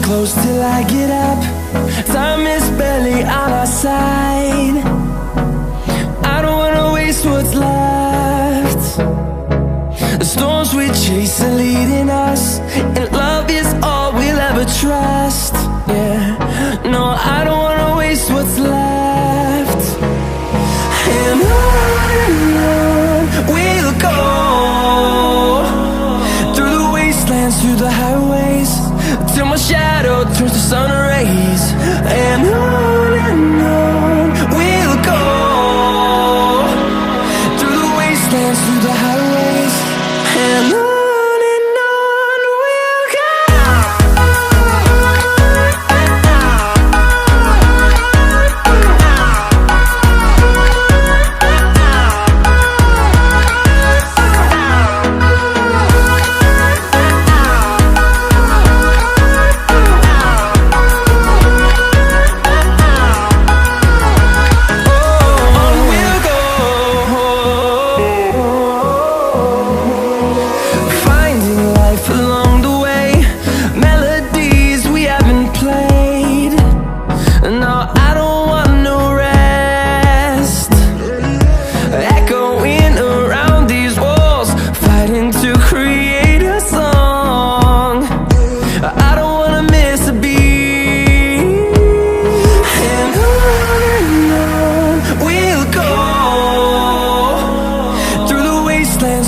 close till I get up. Time is barely on our side. I don't wanna waste what's left. The storms we chase are leading us, and love is all we'll ever trust. Yeah, no, I don't wanna waste what's left. And on we'll go, through the wastelands, through the highways, till my shadow turns to sun rays. And on we'll go, through the wastelands, through the highways, and on we'll go.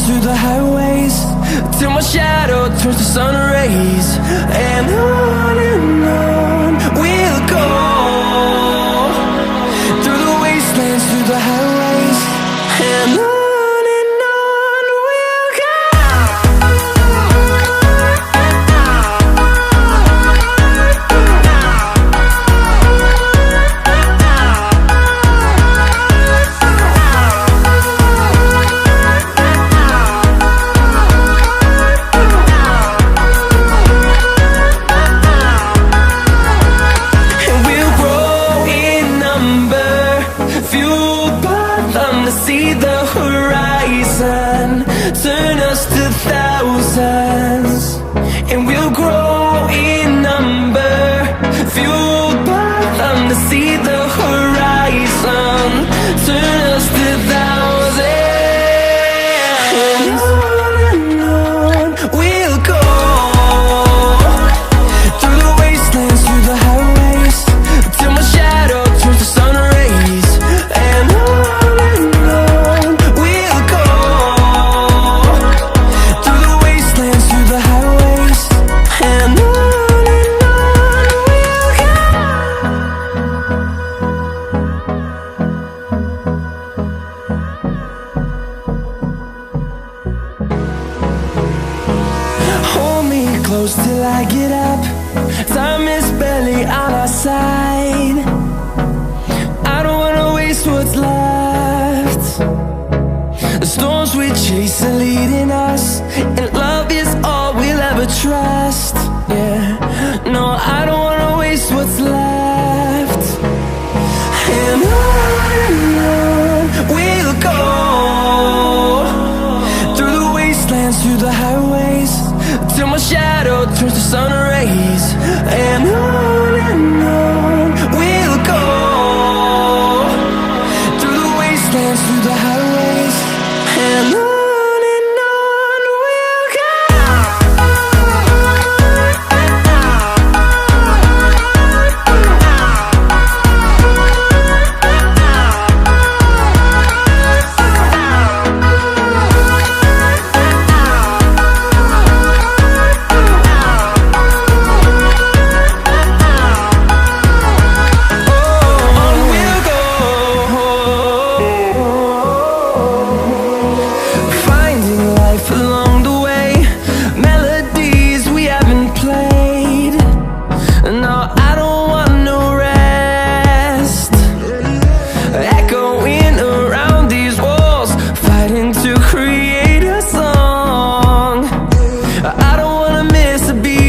Through the highways, till my shadow turns to sun rays. And on we'll go, through the wastelands, through the highways, and on we'll go. See the horizon, turn us to thousands, and we'll grow in number, fueled by them. To see the horizon, turn us to thousands, and on we'll go, through the wastelands, through the highways, till my shadow turns to sun rays. And close till I get up. Time is barely on our side. I don't wanna waste what's left. The storms we chase are leading us, and love is all we'll ever trust. Yeah, no, I don't wanna waste what's left. And on we'll go, through the wastelands, through the highways, till my shadow turns to sun rays. And on we'll go, through the wastelands, through the highways, and on. To create a song, I don't wanna miss a beat.